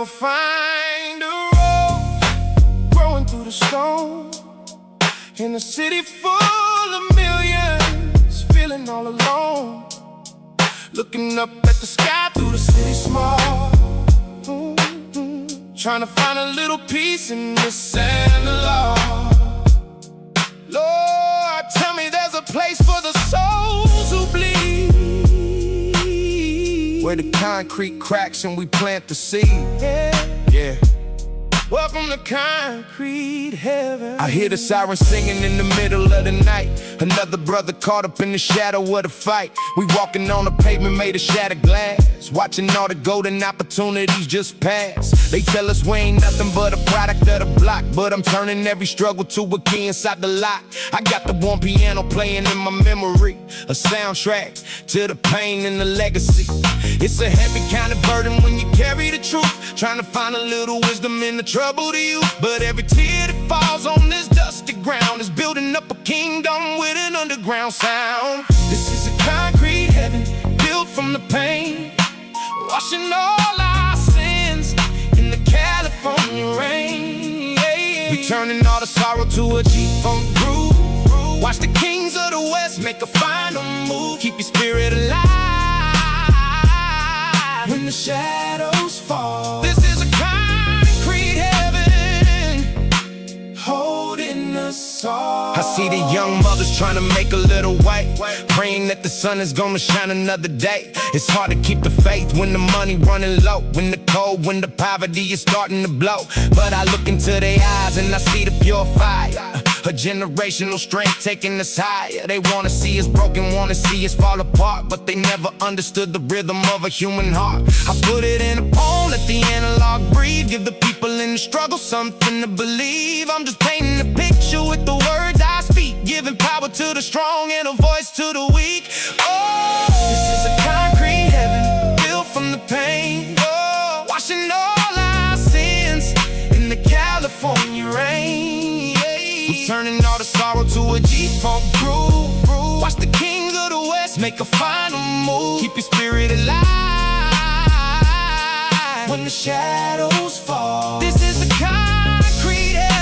ever find a rose growing through the stone in a city full of millions, feeling all alone, looking up at the sky through the city small, trying to find a little peace in this analog. Lord, tell me there's a place for the souls who bleed, where the concrete cracks and we plant the seed. Yeah. Welcome to concrete heaven. I hear the sirens singing in the middle of the night. Another brother caught up in the shadow of the fight. We walking on the pavement made of shattered glass, watching all the golden opportunities just pass. They tell us we ain't nothing but a product of the block, but I'm turning every struggle to a key inside the lock. I got the one piano playing in my memory, a soundtrack to the pain and the legacy. It's a heavy kind of burden when you carry the truth, trying to find a little wisdom in the trouble to you. But every tear that falls on this dusty ground is building up a kingdom with an underground sound. This is a concrete heaven built from the pain, washing all our sins in the California rain. We turning all the sorrow to a G-funk groove. Watch the kings of the West make a final move. Keep your spirit alive when the shadows fall. This is a concrete heaven holding us all. I see the young mothers trying to make a little way, praying that the sun is gonna shine another day. It's hard to keep the faith when the money running low, when the cold, when the poverty is starting to blow. But I look into their eyes and I see the pure fire, a generational strength taking us higher. They wanna see us broken, wanna see us fall apart, but they never understood the rhythm of a human heart. I put it in a poem, let the analog breathe, give the people in the struggle something to believe. I'm just painting a picture with the words I speak, giving power to the strong and a voice to the weak. Oh, this is a concrete heaven built from the pain, oh, washing all our sins in the California rain. Turning all the sorrow to a G-funk groove. Watch the kings of the West make a final move. Keep your spirit alive when the shadows fall. This is the concrete heaven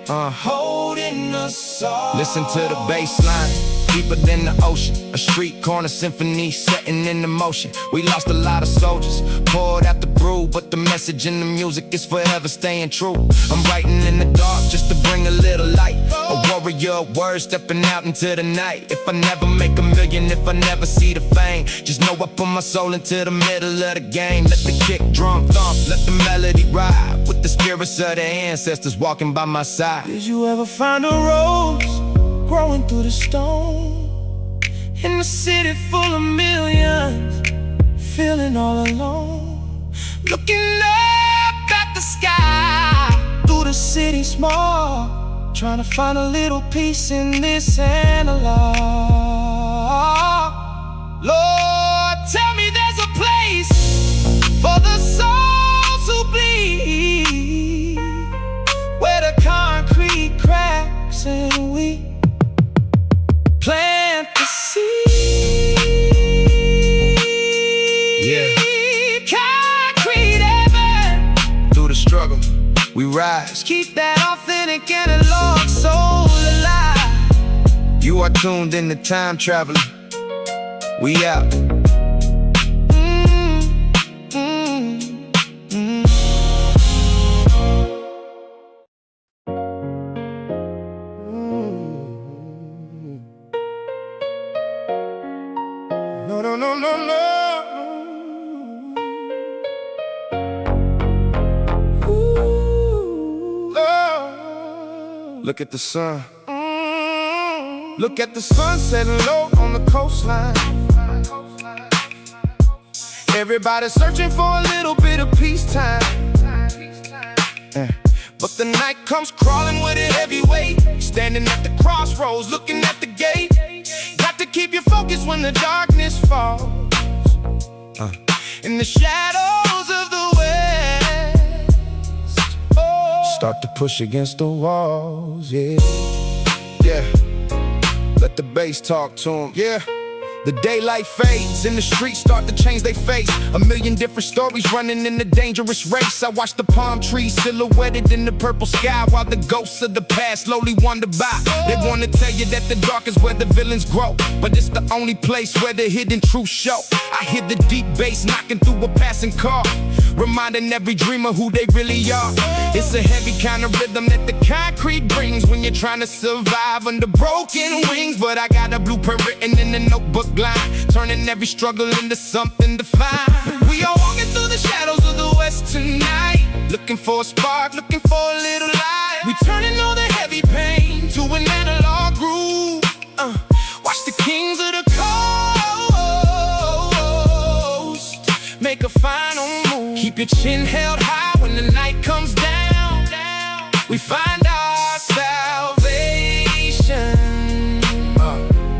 holding us all. Listen to the bass line, deeper than the ocean, a street corner symphony setting into motion. We lost a lot of soldiers, poured out the brew, but the message in the music is forever staying true. I'm writing in the dark just to bring a little light, a warrior of words stepping out into the night. If I never make a million, if I never see the fame, just know I put my soul into the middle of the game. Let the kick drum thump, let the melody ride, with the spirits of the ancestors walking by my side. Did you ever find a rose growing through the stone in a city full of millions, feeling all alone, looking up at the sky through the city small, trying to find a little peace in this analog. Lord, tell me there's a place for the souls who bleed, where the concrete cracks and we plant the seed. Yeah. Concrete heaven. Through the struggle, we rise. Keep that authentic analog soul alive. You are tuned in to Time Traveler. We out. No, no, no, no, no. Ooh, Lord. Look at the sun. Look at the sun setting low on the coastline. Everybody's searching for a little bit of peacetime. But the night comes crawling with a heavy weight. Standing at the crossroads, looking at the gate. Got to keep your focus when the darkness falls. In the shadows of the west, start to push against the walls, yeah. Yeah, let the bass talk to 'em, yeah. The daylight fades and the streets start to change their face. A million different stories running in a dangerous race. I watch the palm trees silhouetted in the purple sky, while the ghosts of the past slowly wander by. They wanna tell you that the dark is where the villains grow, but it's the only place where the hidden truth show. I hear the deep bass knocking through a passing car, reminding every dreamer who they really are. It's a heavy kind of rhythm that the concrete brings when you're trying to survive under broken wings. But I got a blueprint written in the notebook line, turning every struggle into something to find. We are walking through the shadows of the west tonight, looking for a spark, looking for a little light. We turning all the heavy pain to an analog groove. Watch the kings of the coast make a final move. Keep your chin held high when the night comes down. We find our salvation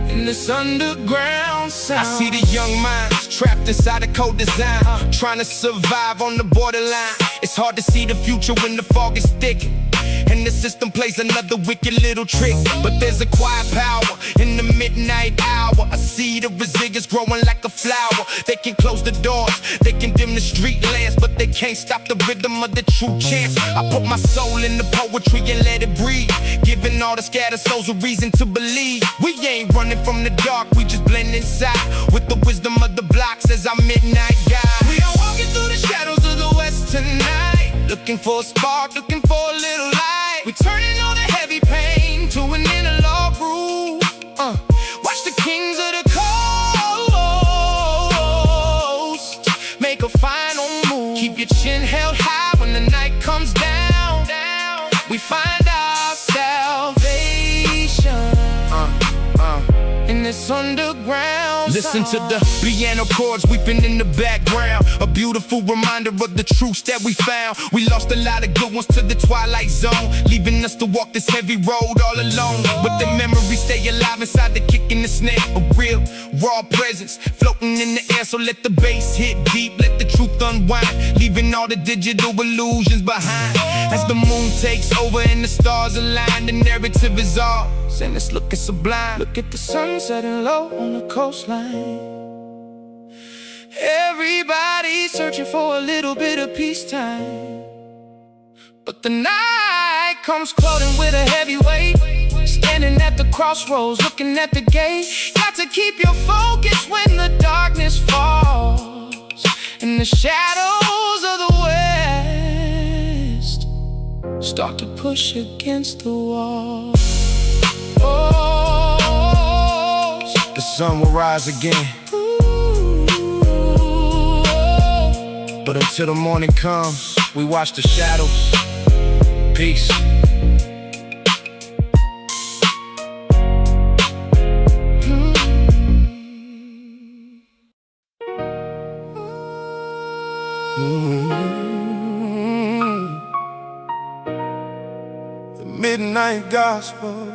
in this underground sound. I see the young minds trapped inside a code design, trying to survive on the borderline. It's hard to see the future when the fog is thick, and the system plays another wicked little trick. But there's a quiet power in the midnight hour, a seed of resilience growing like a flower. They can close the doors, they can dim the street lamps, but they can't stop the rhythm of the true chance. I put my soul in the poetry and let it breathe, giving all the scattered souls a reason to believe. We ain't running from the dark, we just blend inside with the wisdom of the blocks as our midnight guide. We are walking through the shadows of the west tonight, looking for a spark, looking for a little light. We turning all the heavy pain to an analog groove. Watch the kings of the coast make a final move. Keep your chin held high when the night comes down. We find our salvation in this underground. Listen to the piano chords weeping in the background, a beautiful reminder of the truths that we found. We lost a lot of good ones to the twilight zone, leaving us to walk this heavy road all alone. But the memories stay alive inside the kick and the snare, a real raw presence floating in the air. So let the bass hit deep, let the truth unwind, leaving all the digital illusions behind. As the moon takes over and the stars align, the narrative is ours and it's looking sublime. Look at the sun setting low on the coastline. Everybody's searching for a little bit of peacetime, but the night comes clouding with a heavy weight. Standing at the crossroads, looking at the gate. Got to keep your focus when the darkness falls, and the shadows of the west start to push against the wall. The sun will rise again, but until the morning comes, we watch the shadows. Peace. The midnight gospel.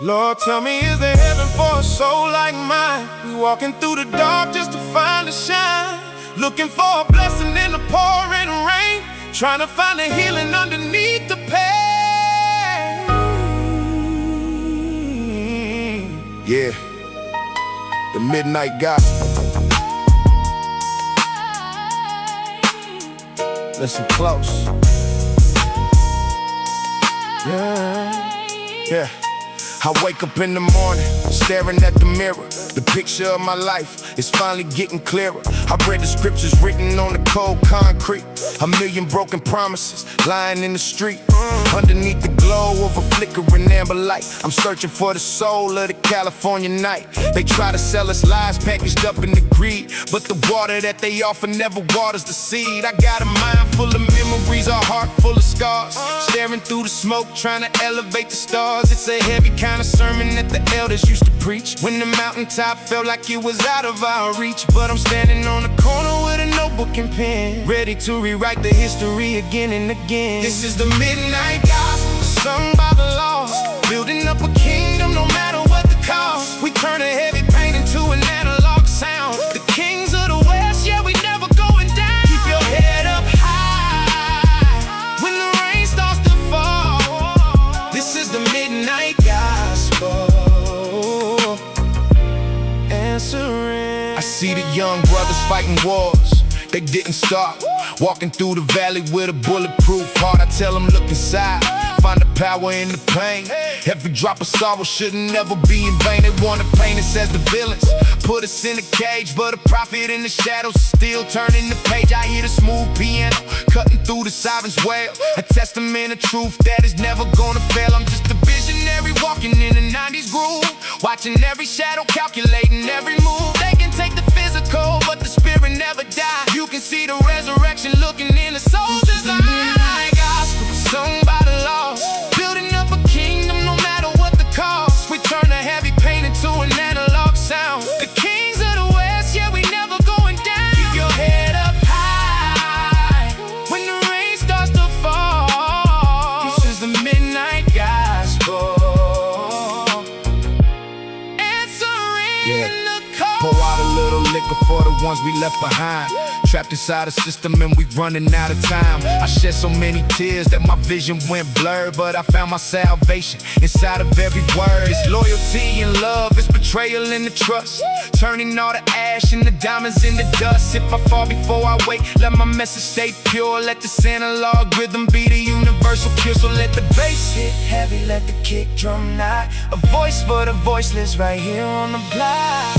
Lord, tell me, is there heaven for a soul like mine? We walking through the dark just to find a shine, looking for a blessing in the pouring rain, trying to find a healing underneath the pain. Yeah, the midnight gospel. Listen close. Yeah. I wake up in the morning, staring at the mirror. The picture of my life is finally getting clearer. I read the scriptures written on the cold concrete, a million broken promises lying in the street. Underneath the glow of a flickering amber light, I'm searching for the soul of the California night. They try to sell us lies packaged up in the greed, but the water that they offer never waters the seed. I got a mind full of memories, a heart full of scars, staring through the smoke, trying to elevate the stars. It's a heavy kind of sermon that the elders used to preach when the mountaintop felt like it was out of our reach. But I'm standing on the corner with a notebook and pen, ready to rewrite the history again and again. This is the midnight gospel, sung by the lost, building up a kingdom no matter what the cost. We turn a heavy pain into an analog sound. The kings of the west, yeah, we never going down. Keep your head up high when the rain starts to fall. This is the midnight gospel. see the young brothers fighting wars they didn't start. Walking through the valley with a bulletproof heart. I tell them look inside, find the power in the pain. Every drop of sorrow should never be in vain. They want to paint us as the villains, put us in a cage, but a prophet in the shadows still turning the page. I hear the smooth piano cutting through the siren's wail, a testament of truth that is never gonna fail. I'm just a visionary walking in a 90s groove, watching every shadow, calculating every move. They can take the physical, but the spirit never dies. You can see the resurrection looking in the soul's eyes. Midnight gospel sung by the lost, building up a kingdom no matter what the cost. We turn a heavy pain into an analog sound. The kings of the west, yeah, we never going down. Keep your head up high when the rain starts to fall. This is the midnight gospel, answering the call. Pour out a little liquor for the ones we left behind, trapped inside a system and we running out of time. I shed so many tears that my vision went blurred, but I found my salvation inside of every word. It's loyalty and love, it's betrayal and the trust, turning all the ash into diamonds in the dust. If I fall before I wake, let my message stay pure. Let this analog rhythm be the universal cure. So let the bass hit heavy, let the kick drum nigh, a voice for the voiceless right here on the block.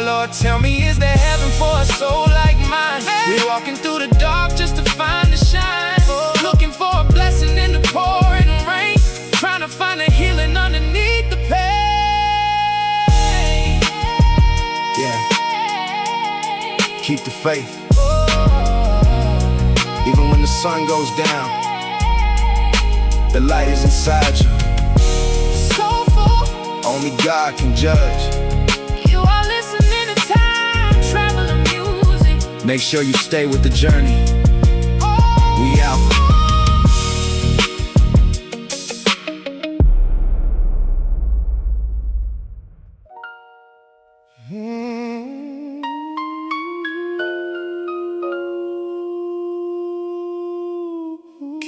Lord, tell me, is there heaven for a soul like mine? We're walking through the dark just to find the shine, looking for a blessing in the pouring rain, trying to find a healing underneath the pain. Yeah, keep the faith, even when the sun goes down, the light is inside you. Soulful, only God can judge. You are listening to time traveling music. Make sure you stay with the journey. We out.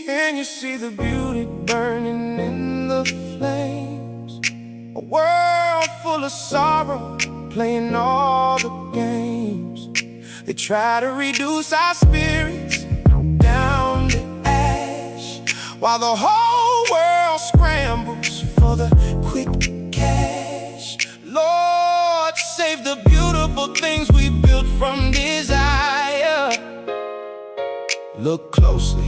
Can you see the beauty burning in the flames? A world full of sorrow, playing all the games. They try to reduce our spirits down to ash, while the whole world scrambles for the quick cash. Lord, save the beautiful things we built from desire. Look closely,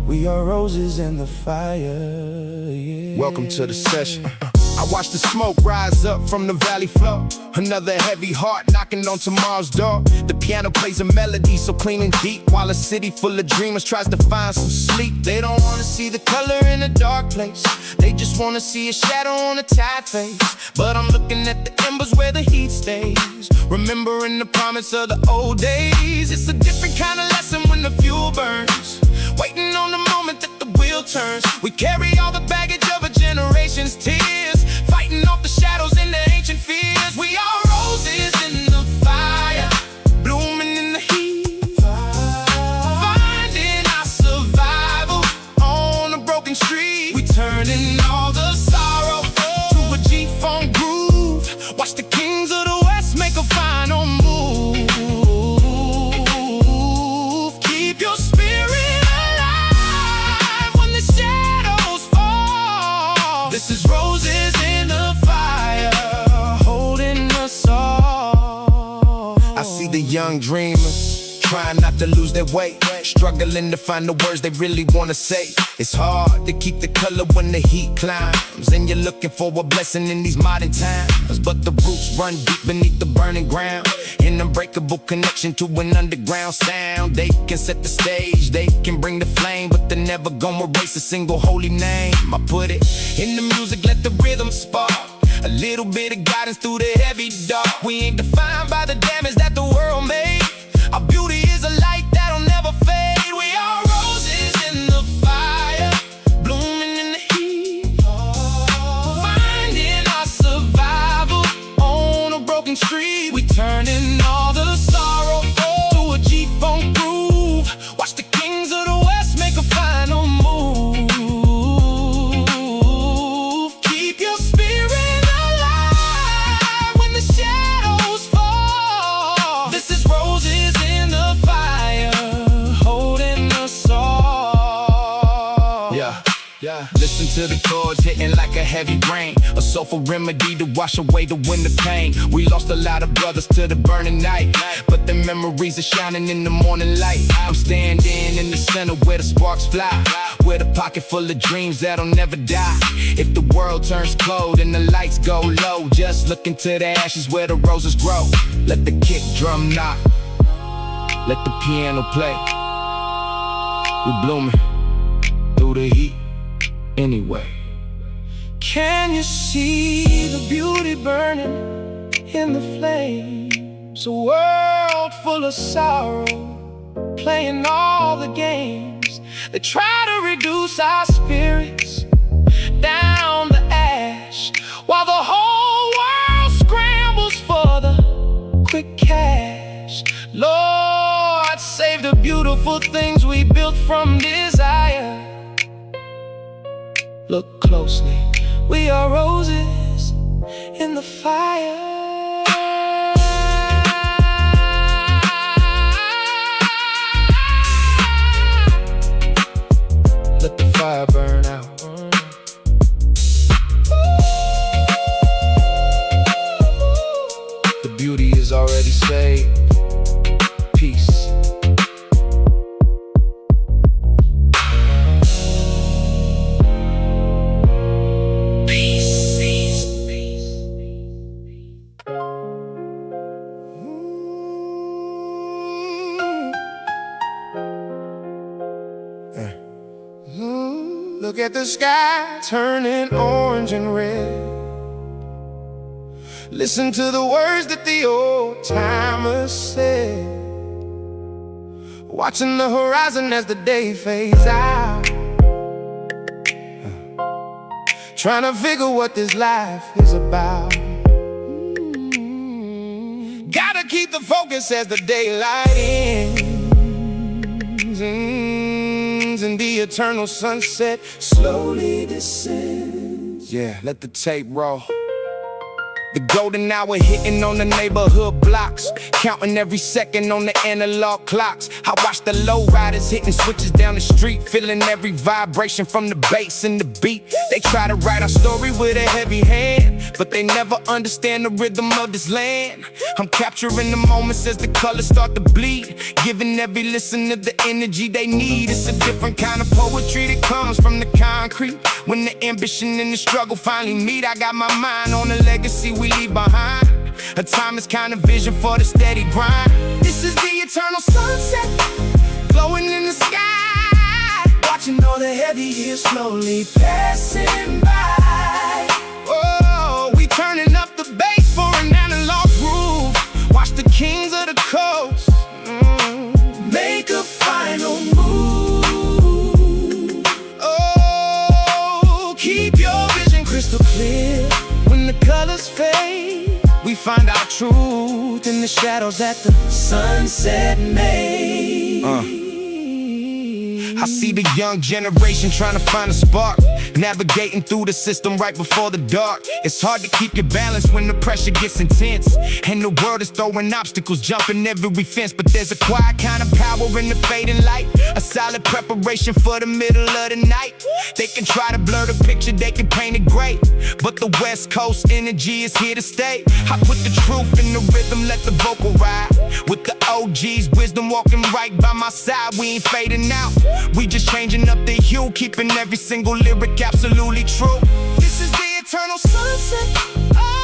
we are roses in the fire, yeah. Welcome to the session. I watch the smoke rise up from the valley floor, another heavy heart knocking on tomorrow's door. The piano plays a melody so clean and deep, while a city full of dreamers tries to find some sleep. They don't want to see the color in a dark place, they just want to see a shadow on a tired face. But I'm looking at the embers where the heat stays, remembering the promise of the old days. It's a different kind of lesson when the fuel burns, waiting on the moment that the wheel turns. We carry all the baggage of a generation's tears, fighting off the shadows and the ancient fears. We are roses in the fire, blooming in the heat, finding our survival on a broken street. We turning all the sorrow to a G-funk groove. Watch the kings of the west make a final move. Keep your spirit alive when the shadows fall. This is roses in the fire, holding us all. I see the young dreamers trying not to lose their way, struggling to find the words they really want to say. It's hard to keep the color when the heat climbs, and you're looking for a blessing in these modern times. But the roots run deep beneath the burning ground, an unbreakable connection to an underground sound. They can set the stage, they can bring the flame, but they're never gonna erase a single holy name. I put it in the music, let the rhythm spark a little bit of guidance through the heavy dark. We ain't defined by the damage that the world made. Our beauty is a light that'll never fade. We are roses in the fire, blooming in the heat, finding our survival on a broken street. We turning all the sorrow to a G-funk groove. Watch the kings of the west make a listen to the chords hitting like a heavy rain, a soulful remedy to wash away the winter pain. We lost a lot of brothers to the burning night, but their memories are shining in the morning light. I'm standing in the center where the sparks fly, with a pocket full of dreams that'll never die. If the world turns cold and the lights go low, just look into the ashes where the roses grow. Let the kick drum knock, let the piano play. We blooming through the heat anyway. Can you see the beauty burning in the flames? A world full of sorrow, playing all the games that try to reduce our spirits down the ash, while the whole world scrambles for the quick cash. Lord, save the beautiful things we built from desire. Look closely, we are roses in the fire. Let the fire burn out. The beauty is already saved. Peace. Look at the sky turning orange and red. Listen to the words that the old timers said. Watching the horizon as the day fades out, trying to figure what this life is about. Gotta keep the focus as the daylight ends, and the eternal sunset slowly descends. Yeah, let the tape roll. The golden hour hitting on the neighborhood blocks, counting every second on the analog clocks. I watch the low riders hitting switches down the street, feeling every vibration from the bass and the beat. They try to write our story with a heavy hand, but they never understand the rhythm of this land. I'm capturing the moments as the colors start to bleed, giving every listener the energy they need. It's a different kind of poetry that comes from the concrete, when the ambition and the struggle finally meet. I got my mind on the legacy we leave behind, a timeless kind of vision for the steady grind. This is the eternal sunset, glowing in the sky, watching all the heavy years slowly passing by. Oh, we turning up the bass for an analog groove. Watch the kings of the coast make a final move. Oh, keep your vision crystal clear. When the colors fade, we find our truth in the shadows that the sunset made. I see the young generation trying to find a spark, navigating through the system right before the dark. It's hard to keep your balance when the pressure gets intense, and the world is throwing obstacles, jumping every fence. But there's a quiet kind of power in the fading light, a solid preparation for the middle of the night. They can try to blur the picture, they can paint it great, but the West Coast energy is here to stay. I put the truth in the rhythm, let the vocal ride, with the OG's wisdom walking right by my side. We ain't fading out, we just changing up the hue, keeping every single lyric absolutely true. This is the eternal sunset,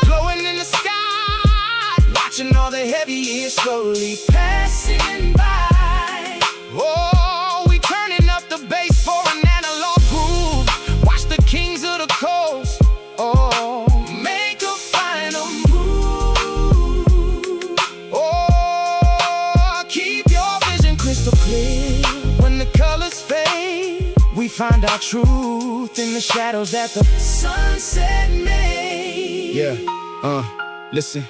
glowing in the sky, watching all the heavy years slowly passing by. Oh, we turning up the bass for an analog groove. Watch the kings of the coast, oh, make a final move. Oh, keep your vision crystal clear. When the colors fade, we find our truth in the shadows that the sunset made. Yeah, listen.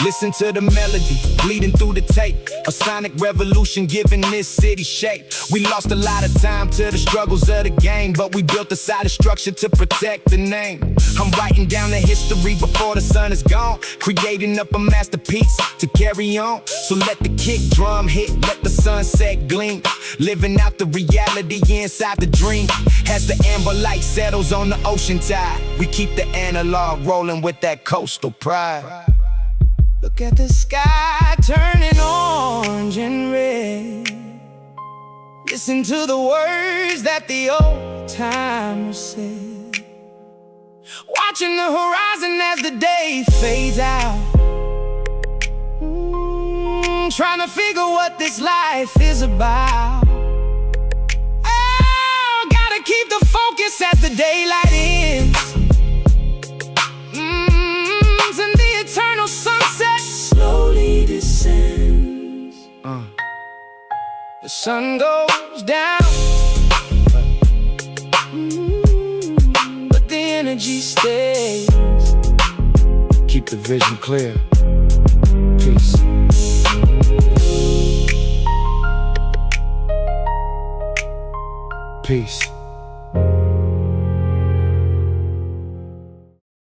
Listen to the melody, bleeding through the tape. A sonic revolution giving this city shape. We lost a lot of time to the struggles of the game, but we built a solid structure to protect the name. I'm writing down the history before the sun is gone, creating up a masterpiece to carry on. So let the kick drum hit, let the sunset gleam, living out the reality inside the dream. As the amber light settles on the ocean tide, we keep the analog rolling with that coastal pride. Look at the sky turning orange and red. Listen to the words that the old timers said. Watching the horizon as the day fades out. Trying to figure what this life is about. Oh, gotta keep the focus as the daylight ends. And the eternal sunset slowly descends. The sun goes down, but the energy stays. Keep the vision clear. Peace. Peace.